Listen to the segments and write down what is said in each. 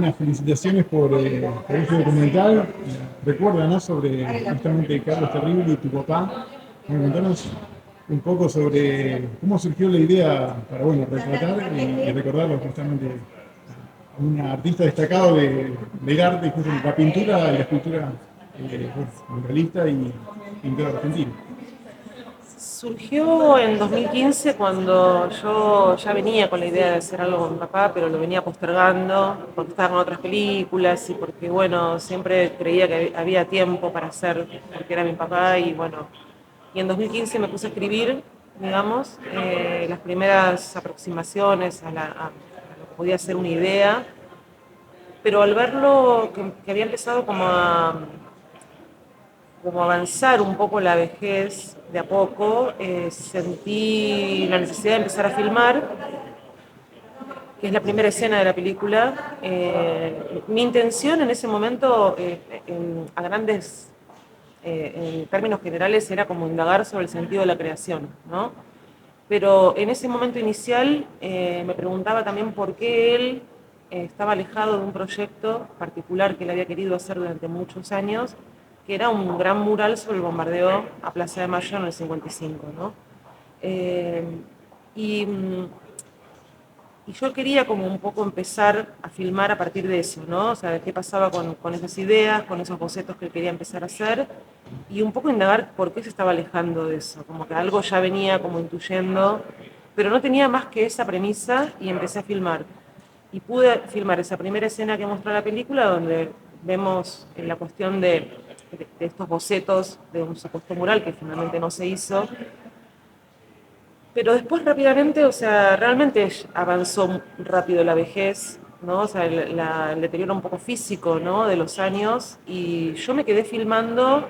Karina, felicitaciones por este documental. Recuerda, ¿no? Sobre justamente Carlos Terrible y tu papá. Bueno, contanos un poco sobre cómo surgió la idea para, bueno, retratar y recordarlo justamente a un artista destacado del arte, justamente la pintura y la escultura, bueno, muralista y pintor argentino. Surgió en 2015 cuando yo ya venía con la idea de hacer algo con mi papá, pero lo venía postergando porque estaba con otras películas y porque, bueno, siempre creía que había tiempo para hacer, porque era mi papá y, bueno, y en 2015 me puse a escribir, digamos, las primeras aproximaciones a lo que podía ser una idea, pero al verlo que había empezado como avanzar un poco la vejez de a poco, sentí la necesidad de empezar a filmar, que es la primera escena de la película. Mi intención en ese momento, a grandes, en términos generales, era como indagar sobre el sentido de la creación, ¿no? Pero en ese momento inicial me preguntaba también por qué él estaba alejado de un proyecto particular que él había querido hacer durante muchos años, que era un gran mural sobre el bombardeo a Plaza de Mayo en el 55, ¿no? Eh, y, mm, y yo quería como un poco empezar a filmar a partir de eso, ¿no? O sea, de qué pasaba con esas ideas, con esos bocetos que él quería empezar a hacer, y un poco indagar por qué se estaba alejando de eso, como que algo ya venía como intuyendo, pero no tenía más que esa premisa y empecé a filmar. Y pude filmar esa primera escena que muestra la película, donde vemos la cuestión de estos bocetos de un supuesto mural que finalmente no se hizo, pero después rápidamente, o sea, realmente avanzó rápido la vejez, ¿no? O sea, el deterioro un poco físico, ¿no? De los años, y yo me quedé filmando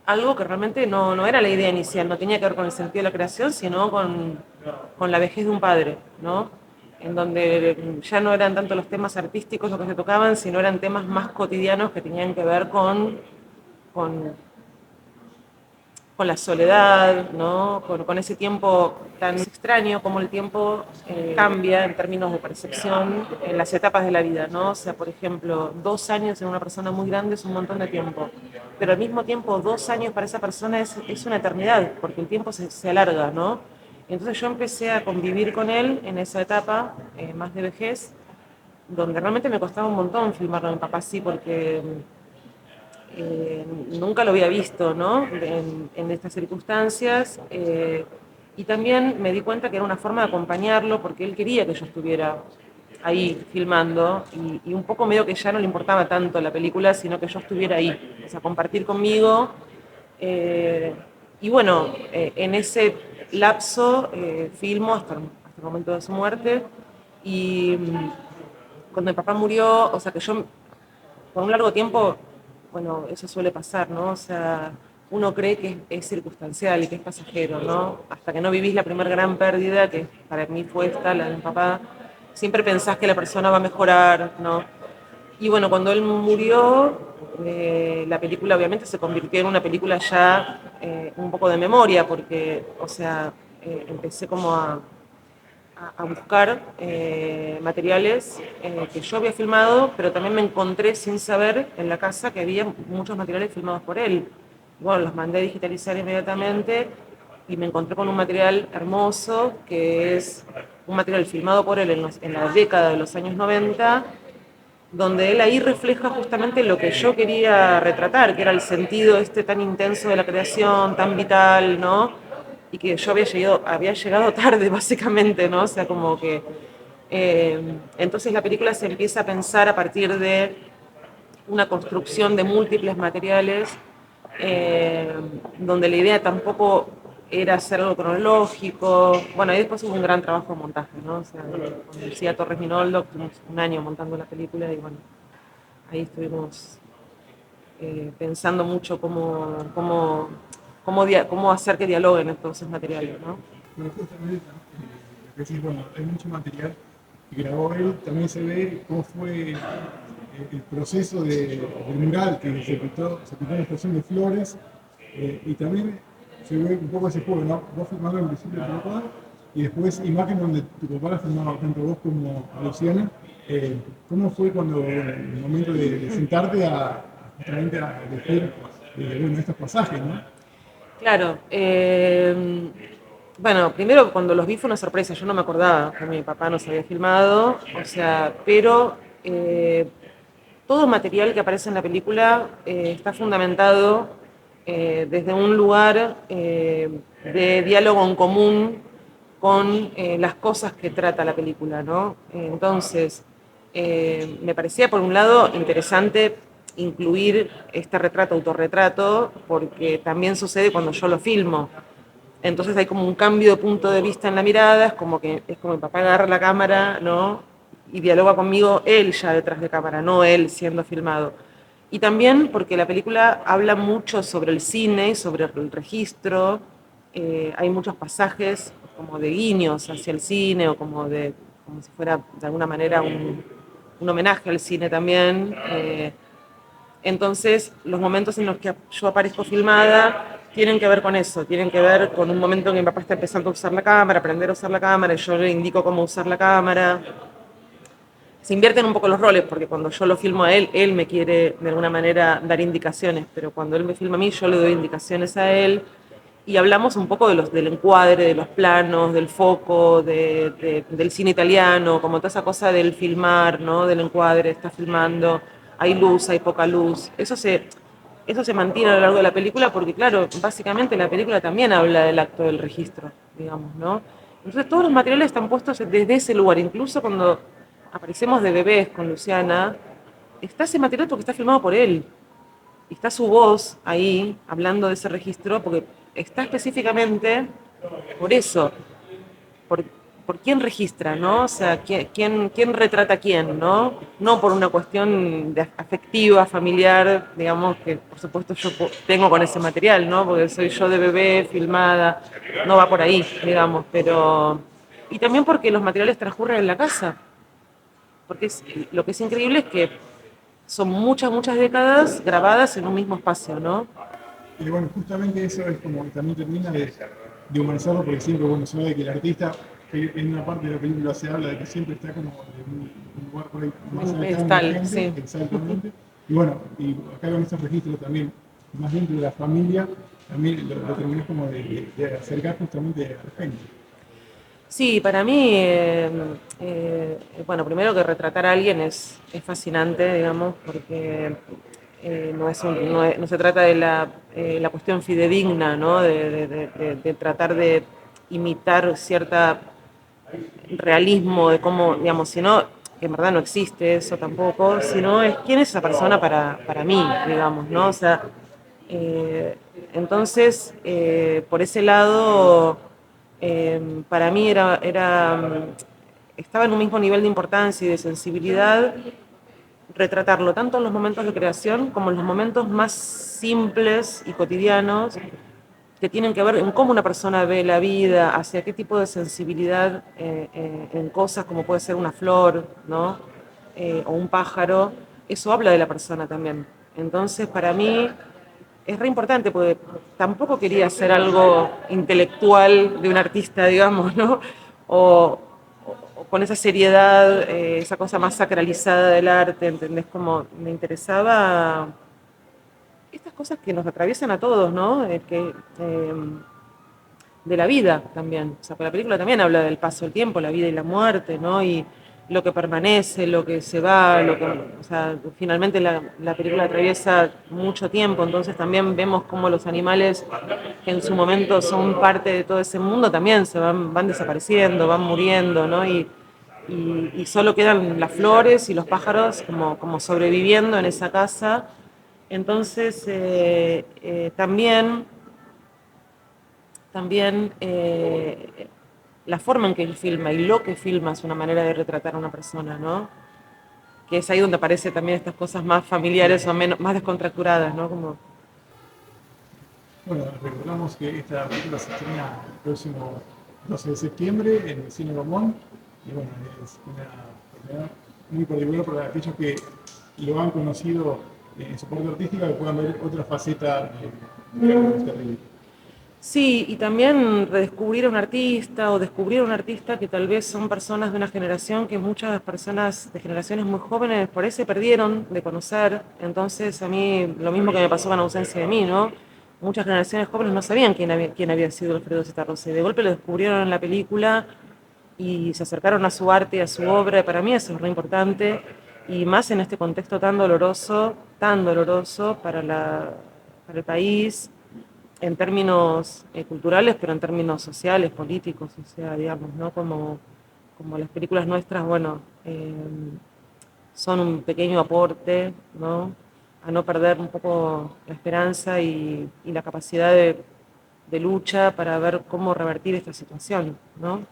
algo que realmente no era la idea inicial, no tenía que ver con el sentido de la creación, sino con la vejez de un padre, ¿no? En donde ya no eran tanto los temas artísticos los que se tocaban, sino eran temas más cotidianos que tenían que ver con con la soledad, ¿no? Con ese tiempo tan extraño, como el tiempo cambia en términos de percepción en las etapas de la vida, ¿no? O sea, por ejemplo, 2 años en una persona muy grande es un montón de tiempo, pero al mismo tiempo 2 años para esa persona es una eternidad, porque el tiempo se alarga, ¿no? Entonces yo empecé a convivir con él en esa etapa más de vejez, donde realmente me costaba un montón filmarlo a mi papá así, porque nunca lo había visto, ¿no? En estas circunstancias. Y también me di cuenta que era una forma de acompañarlo porque él quería que yo estuviera ahí filmando y un poco medio que ya no le importaba tanto la película, sino que yo estuviera ahí, o sea, compartir conmigo. Eh, y bueno, en ese lapso filmo hasta el momento de su muerte y cuando mi papá murió, o sea que yo por un largo tiempo, bueno, eso suele pasar, ¿no? O sea, uno cree que es circunstancial y que es pasajero, ¿no? Hasta que no vivís la primera gran pérdida, que para mí fue esta, la de mi papá, siempre pensás que la persona va a mejorar, ¿no? Y bueno, cuando él murió, la película obviamente se convirtió en una película ya un poco de memoria, porque, o sea, empecé como a buscar materiales que yo había filmado, pero también me encontré sin saber en la casa que había muchos materiales filmados por él. Bueno, los mandé a digitalizar inmediatamente y me encontré con un material hermoso que es un material filmado por él en la década de los años 90, donde él ahí refleja justamente lo que yo quería retratar, que era el sentido este tan intenso de la creación, tan vital, ¿no? Y que yo había llegado tarde, básicamente, ¿no? O sea, como que... entonces la película se empieza a pensar a partir de una construcción de múltiples materiales, eh, donde la idea tampoco era hacer algo cronológico. Bueno, y después hubo un gran trabajo de montaje, ¿no? O sea, con Lucía Torres Minoldo, estuvimos un año montando la película y bueno, ahí estuvimos pensando mucho cómo hacer que dialoguen estos esos materiales, ¿no? Pero justamente, ¿no? Lo que decís, bueno, hay mucho material que grabó él, también se ve cómo fue el proceso del mural que se pintó en la estación de Flores, y también se ve un poco ese juego, ¿no? Vos filmando en principio a tu papá y después imagen donde tu papá la filmaba tanto vos como a Luciana. ¿Cómo fue cuando, bueno, el momento de sentarte justamente a elegir bueno, estos pasajes, ¿no? Claro, bueno, primero cuando los vi fue una sorpresa, yo no me acordaba que mi papá nos había filmado, o sea, pero todo material que aparece en la película está fundamentado desde un lugar de diálogo en común con las cosas que trata la película, ¿no? Entonces, me parecía por un lado interesante incluir este retrato, autorretrato, porque también sucede cuando yo lo filmo. Entonces hay como un cambio de punto de vista en la mirada, es como mi papá agarra la cámara, ¿no? Y dialoga conmigo él ya detrás de cámara, no él siendo filmado. Y también porque la película habla mucho sobre el cine y sobre el registro. Hay muchos pasajes como de guiños hacia el cine o como si fuera de alguna manera un homenaje al cine también. Entonces, los momentos en los que yo aparezco filmada tienen que ver con eso, tienen que ver con un momento en que mi papá está empezando a usar la cámara, aprender a usar la cámara, y yo le indico cómo usar la cámara. Se invierten un poco los roles, porque cuando yo lo filmo a él, él me quiere de alguna manera dar indicaciones, pero cuando él me filma a mí, yo le doy indicaciones a él. Y hablamos un poco del encuadre, de los planos, del foco, del cine italiano, como toda esa cosa del filmar, ¿no? Del encuadre, está filmando, hay luz, hay poca luz. Eso se mantiene a lo largo de la película porque, claro, básicamente la película también habla del acto del registro, digamos, ¿no? Entonces todos los materiales están puestos desde ese lugar, incluso cuando aparecemos de bebés con Luciana, está ese material porque está filmado por él. Y está su voz ahí hablando de ese registro porque está específicamente por eso, por, por quién registra, ¿no? O sea, quién retrata a quién, ¿no? No por una cuestión afectiva, familiar, digamos, que por supuesto yo tengo con ese material, ¿no? Porque soy yo de bebé, filmada, no va por ahí, digamos, pero... Y también porque los materiales transcurren en la casa, porque lo que es increíble es que son muchas, muchas décadas grabadas en un mismo espacio, ¿no? Y bueno, justamente eso es como que también termina de humanizarlo, porque siempre, bueno, se ve de que el artista, que en una parte de la película se habla de que siempre está como en un lugar por ahí más Un cercano a la pedestal, gente, sí. exactamente. Y bueno, y acá con estos registros también, más dentro de la familia, también lo terminás como de acercar justamente a la gente. Sí, para mí, bueno, primero que retratar a alguien es fascinante, digamos, porque no se trata de la cuestión fidedigna, ¿no? De tratar de imitar cierta realismo de cómo, digamos, sino que en verdad no existe eso tampoco, sino es quién es esa persona para mí, digamos, ¿no? O sea, eh, entonces, por ese lado, para mí estaba en un mismo nivel de importancia y de sensibilidad retratarlo tanto en los momentos de creación como en los momentos más simples y cotidianos que tienen que ver en cómo una persona ve la vida, hacia qué tipo de sensibilidad en cosas como puede ser una flor, ¿no? O un pájaro, eso habla de la persona también. Entonces, para mí es re importante porque tampoco quería hacer algo intelectual de un artista, digamos, ¿no? O con esa seriedad, esa cosa más sacralizada del arte, ¿entendés? Como me interesaba estas cosas que nos atraviesan a todos, ¿no? De la vida también. O sea, la película también habla del paso del tiempo, la vida y la muerte, ¿no? Y lo que permanece, lo que se va, o sea, finalmente la película atraviesa mucho tiempo, entonces también vemos cómo los animales que en su momento son parte de todo ese mundo también van desapareciendo, van muriendo, ¿no? Y solo quedan las flores y los pájaros como sobreviviendo en esa casa. Entonces, también la forma en que él filma y lo que filma es una manera de retratar a una persona, ¿no? Que es ahí donde aparecen también estas cosas más familiares o menos, más descontracturadas, ¿no? Como, Bueno, recordamos que esta película se estrena el próximo 12 de septiembre en el Cine Gomón. Y bueno, es una oportunidad muy particular para aquellos que lo han conocido en su parte artística, que puedan ver otra faceta de Carlos Terrible. Sí, y también redescubrir a un artista o descubrir a un artista que tal vez son personas de una generación que muchas personas de generaciones muy jóvenes por ahí se perdieron de conocer. Entonces a mí lo mismo que me pasó con Ausencia de mí, ¿no? Muchas generaciones jóvenes no sabían quién había sido Alfredo Zitarrosa y de golpe lo descubrieron en la película y se acercaron a su arte y a su obra. Para mí eso es muy importante y más en este contexto tan doloroso para el país en términos culturales, pero en términos sociales, políticos, o sea, digamos, ¿no? Como las películas nuestras, bueno, son un pequeño aporte, ¿no? A no perder un poco la esperanza y la capacidad de lucha para ver cómo revertir esta situación, ¿no?